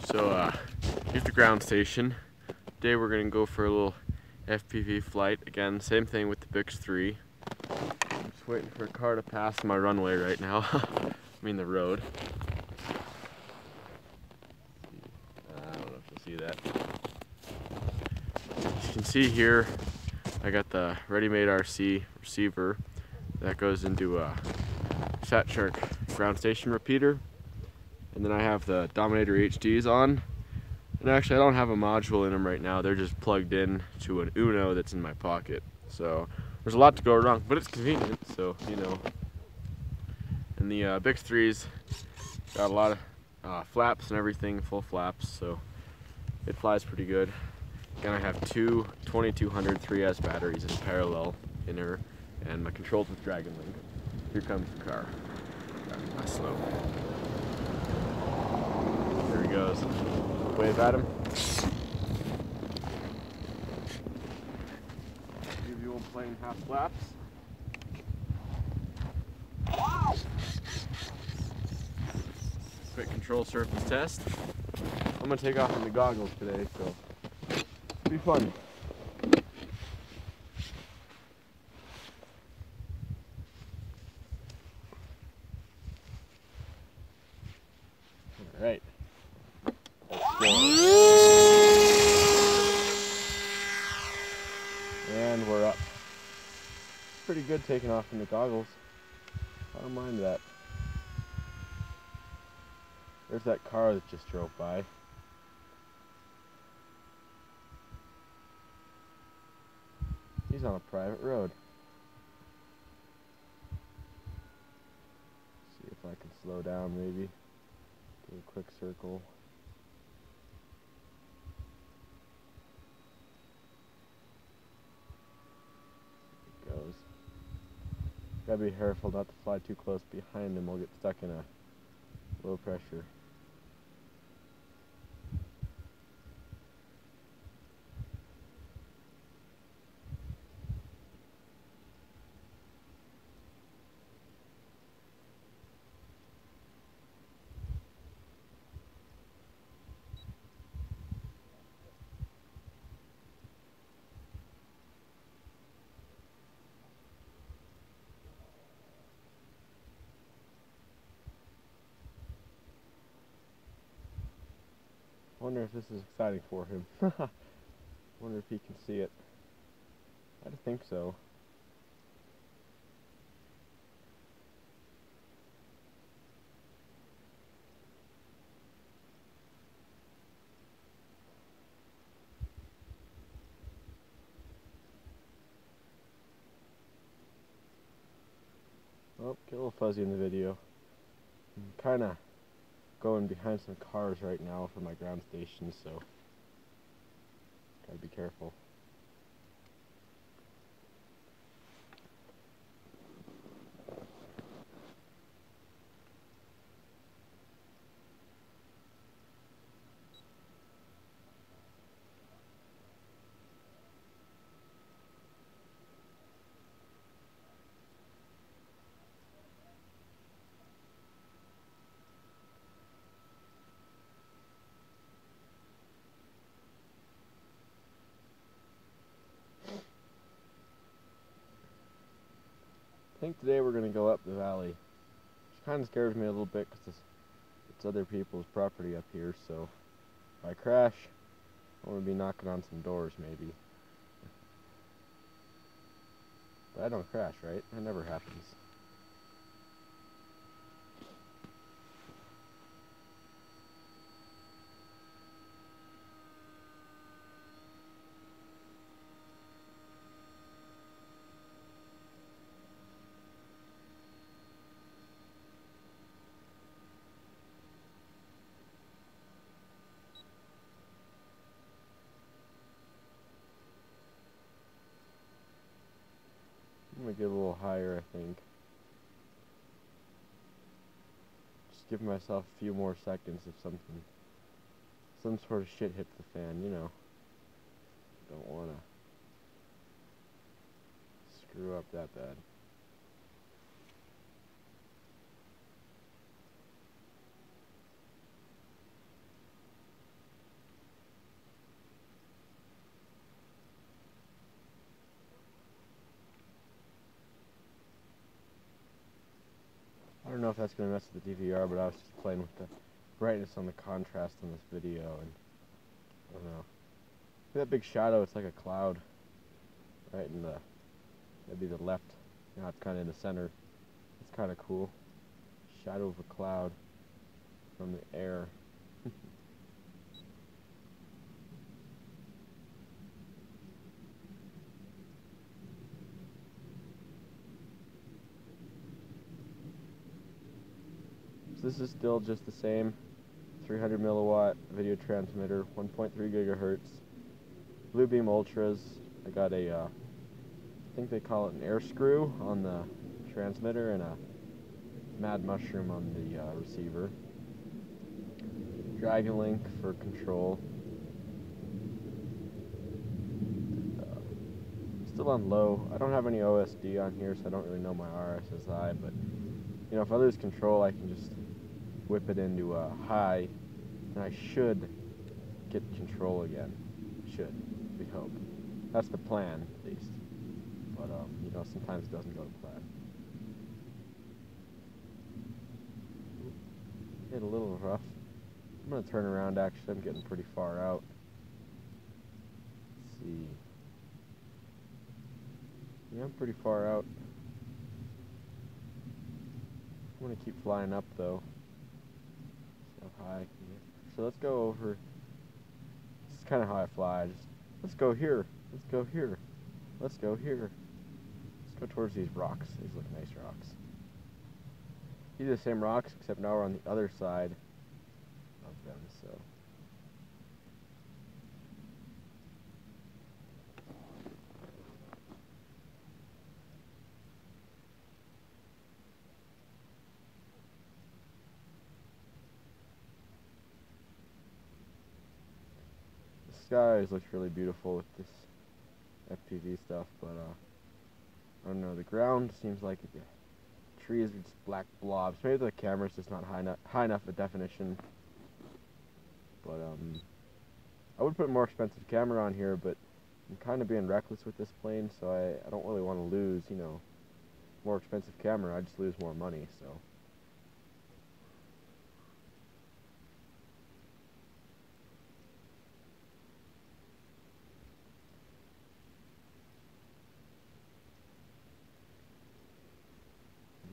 So here's the ground station. Today we're gonna go for a little FPV flight. Again, same thing with the Bix3. I'm just waiting for a car to pass my runway right now. I mean the road. I don't know if you'll see that. As you can see here, I got the ready-made RC receiver that goes into a Fat Shark ground station repeater. And then I have the Dominator HDs on. And actually I don't have a module in them right now. They're just plugged in to an Uno that's in my pocket. So there's a lot to go wrong, but it's convenient, so you know. And the Bix3's got a lot of flaps and everything, full flaps, so it flies pretty good. Again, I have two 2200 3S batteries in parallel in her, and my controls with Dragon Link. Here comes the car. That's slow. There he goes. Wave at him. Give you old plane half flaps. Quick control surface test. I'm gonna take off in the goggles today, so it'll be fun. All right. And we're up. Pretty good taking off in the goggles. I don't mind that. There's that car that just drove by. He's on a private road. See if I can slow down maybe. Do a quick circle. Goes. Gotta be careful not to fly too close behind him. We'll get stuck in a low pressure. I wonder if this is exciting for him. Wonder if he can see it. I think so. Oh, get a little fuzzy in the video. I'm kind of going behind some cars right now for my ground station, so gotta be careful. I think today we're going to go up the valley, which kind of scares me a little bit because it's other people's property up here, so if I crash, I want to be knocking on some doors maybe. But I don't crash, right? That never happens. I'm going to get a little higher, I think. Just give myself a few more seconds if some sort of shit hits the fan, you know. Don't want to screw up that bad. that's going to mess with the DVR, but I was just playing with the brightness on the contrast on this video, and I don't know. See that big shadow? It's like a cloud right in the, maybe the left. Now it's kind of in the center. It's kind of cool. Shadow of a cloud from the air. So this is still just the same 300 milliwatt video transmitter, 1.3 gigahertz, Bluebeam Ultras. I got a, I think they call it an air screw on the transmitter and a Mad Mushroom on the receiver. Dragon Link for control. Still on low. I don't have any OSD on here, so I don't really know my RSSI, but you know, if I lose control, I can just whip it into high, and I should get control again. Should, we hope. That's the plan, at least. But you know, sometimes it doesn't go to plan. Hit a little rough. I'm gonna turn around. Actually, I'm getting pretty far out. Let's see. Yeah, I'm pretty far out. I'm gonna keep flying up though. See how high I can get. So let's go over. This is kind of how I fly. Just let's go here. Let's go here. Let's go here. Let's go towards these rocks. These look nice rocks. These are the same rocks, except now we're on the other side of them. So. The sky always looks really beautiful with this FPV stuff, but I don't know, the ground seems like the trees are just black blobs. Maybe the camera's just not high enough a definition, but I would put a more expensive camera on here, but I'm kind of being reckless with this plane, so I don't really want to lose, you know, more expensive camera. I just lose more money, so.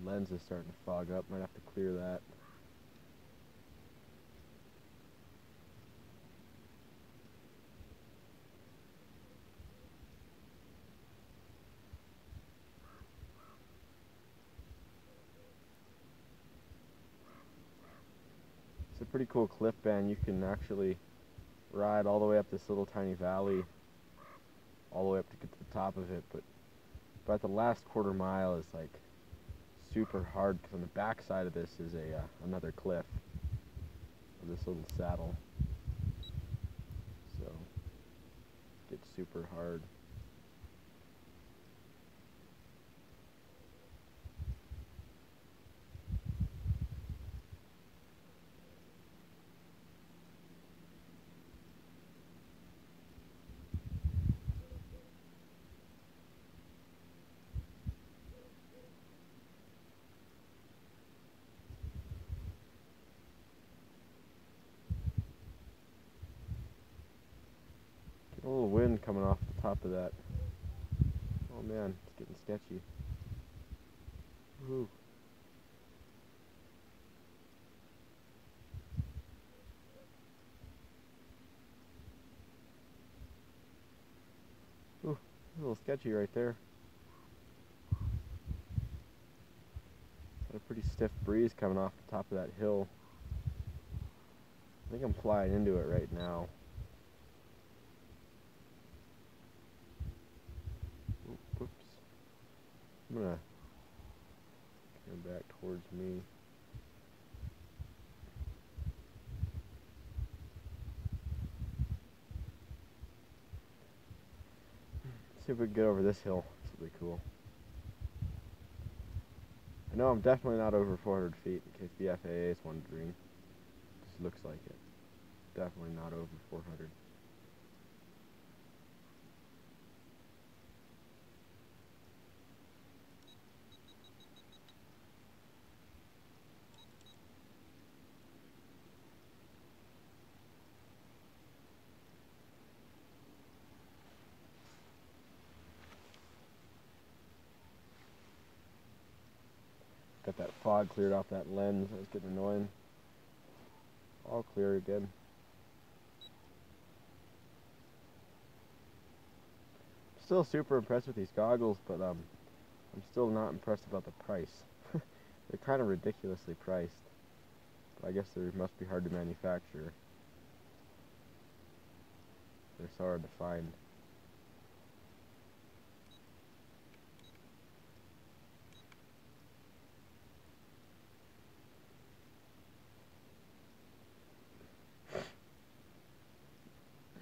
Lens is starting to fog up, might have to clear that. It's a pretty cool cliff band. You can actually ride all the way up this little tiny valley, all the way up to get to the top of it, but about the last quarter mile is like super hard, because on the back side of this is a another cliff of this little saddle, so it gets super hard. A little wind coming off the top of that. Oh man, it's getting sketchy. Woohoo. Ooh, a little sketchy right there. Got a pretty stiff breeze coming off the top of that hill. I think I'm flying into it right now. Whoops. I'm gonna turn back towards me. See if we can get over this hill. This will be cool. I know I'm definitely not over 400 feet, in case the FAA is wondering. Just looks like it. Definitely not over 400. fog cleared off that lens. It was getting annoying. All clear again. Still super impressed with these goggles, but I'm still not impressed about the price. They're kind of ridiculously priced. But I guess they must be hard to manufacture. They're so hard to find.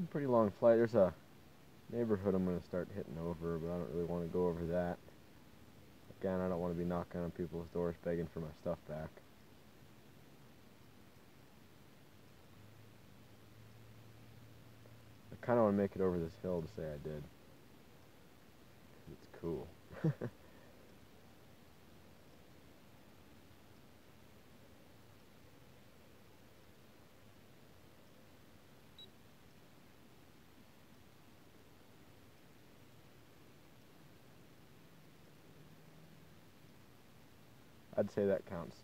Pretty long flight. There's a neighborhood I'm going to start hitting over, but I don't really want to go over that. Again, I don't want to be knocking on people's doors begging for my stuff back. I kind of want to make it over this hill to say I did. It's cool. I'd say that counts.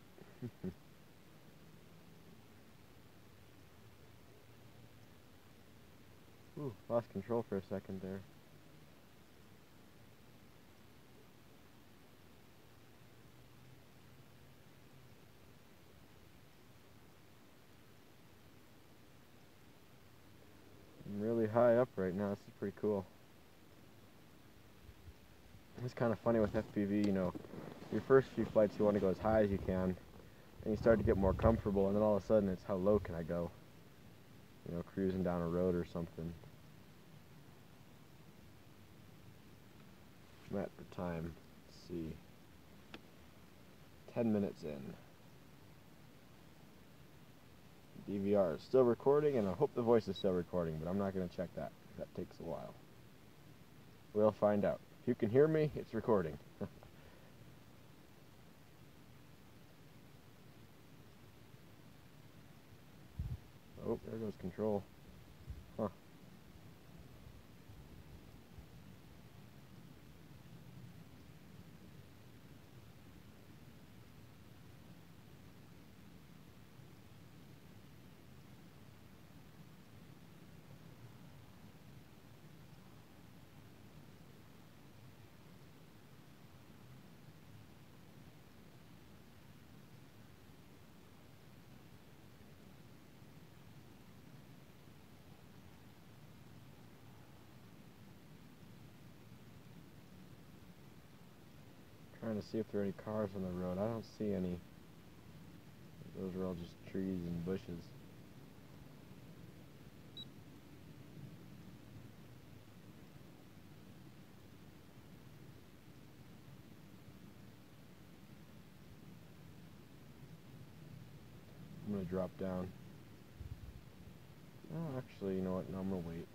Ooh, lost control for a second there. I'm really high up right now. This is pretty cool. It's kind of funny with FPV, you know, your first few flights you want to go as high as you can, and you start to get more comfortable, and then all of a sudden it's how low can I go? You know, cruising down a road or something. I'm at for time, let's see, 10 minutes in. DVR is still recording, and I hope the voice is still recording, but I'm not going to check that. That takes a while. We'll find out. If you can hear me, it's recording. Oh, there goes control. Huh. Trying to see if there are any cars on the road. I don't see any. Those are all just trees and bushes. I'm going to drop down. Oh, actually, you know what? No, I'm going to wait.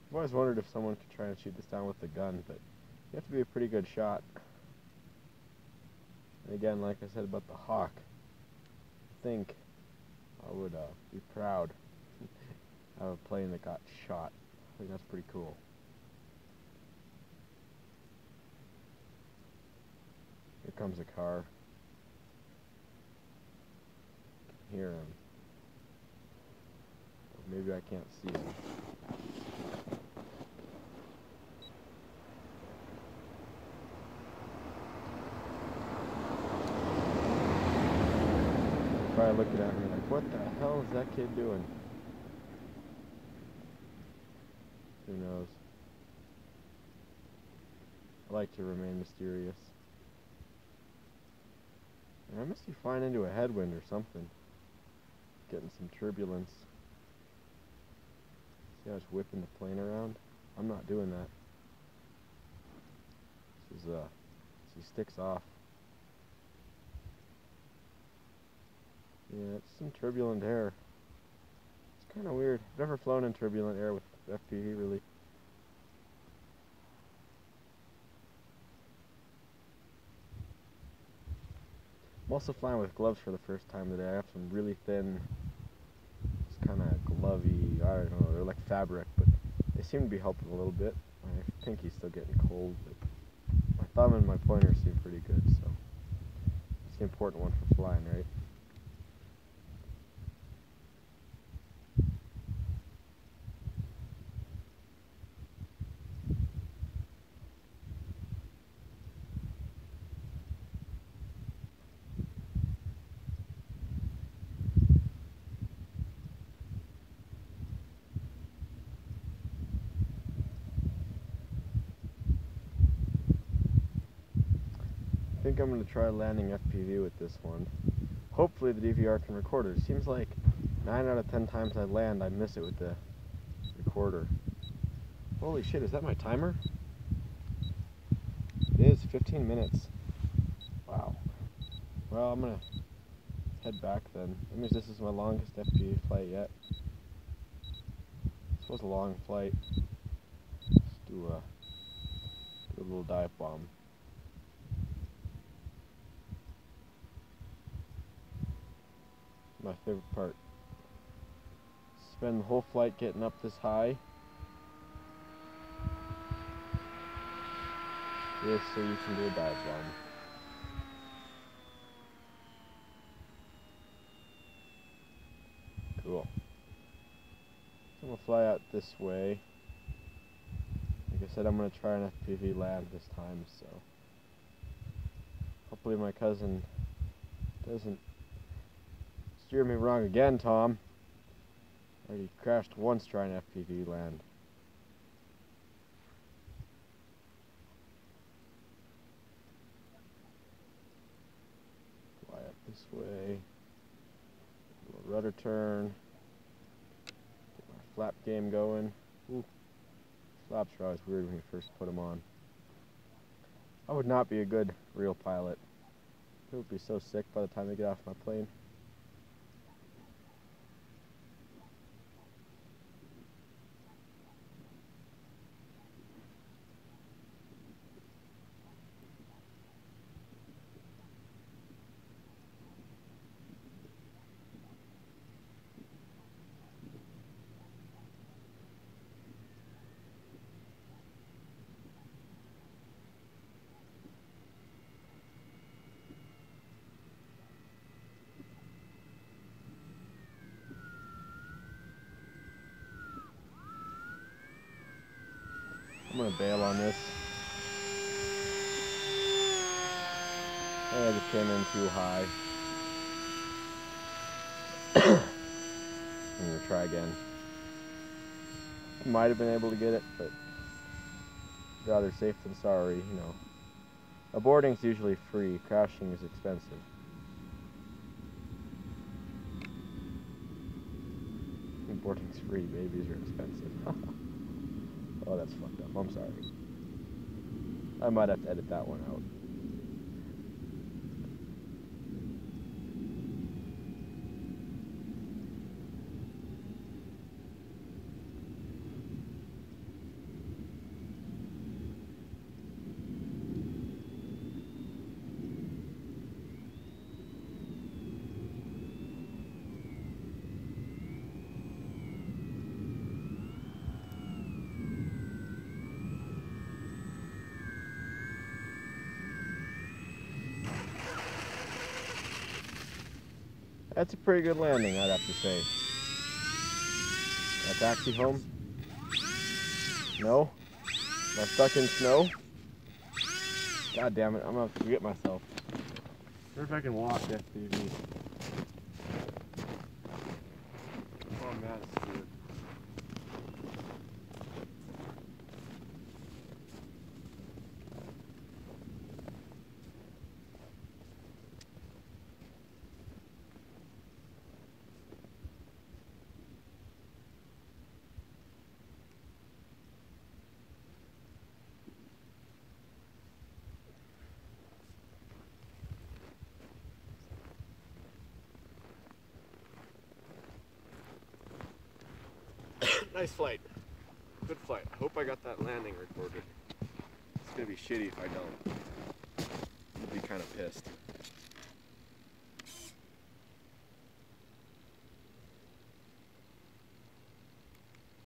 I've always wondered if someone could try and shoot this down with the gun, but you have to be a pretty good shot. And again, like I said about the Hawk, I think I would be proud of a plane that got shot. I think that's pretty cool. Here comes a car. I can hear him. Maybe I can't see him. Probably looking at me like, what the hell is that kid doing? Who knows? I like to remain mysterious. And I must be flying into a headwind or something. Getting some turbulence. See how it's whipping the plane around? I'm not doing that. This is, see, sticks off. Yeah, it's some turbulent air. It's kind of weird. I've never flown in turbulent air with FPV, really. I'm also flying with gloves for the first time today. I have some really thin lovey, I don't know, they're like fabric, but they seem to be helping a little bit. My pinky's still getting cold, but my thumb and my pointer seem pretty good, so it's the important one for flying, right? I think I'm going to try landing FPV with this one. Hopefully the DVR can record it. It seems like 9 out of 10 times I land, I miss it with the recorder. Holy shit, is that my timer? It is, 15 minutes. Wow. Well, I'm going to head back then. That means this is my longest FPV flight yet. This was a long flight. Let's do a little dive bomb. My favorite part. Spend the whole flight getting up this high. Just so you can do a dive bomb. Cool. So I'm going to fly out this way. Like I said, I'm going to try an FPV land this time, so hopefully my cousin doesn't steer me wrong again, Tom. I already crashed once trying FPV land. Fly up this way. A little rudder turn. Get my flap game going. Ooh. Flaps are always weird when you first put them on. I would not be a good real pilot. I would be so sick by the time I get off my plane. I'm going to bail on this. I just came in too high. I'm going to try again. I might have been able to get it, but rather safe than sorry, you know. Aborting's usually free, crashing is expensive. Aborting's free, babies are expensive. Oh, that's fucked up. I'm sorry. I might have to edit that one out. That's a pretty good landing, I'd have to say. Can I taxi home? No? Am I stuck in snow? God damn it, I'm gonna have to forget myself. I wonder if I can walk FPV. Oh man, it's weird. Nice flight. Good flight. I hope I got that landing recorded. It's gonna be shitty if I don't. I'll be kind of pissed.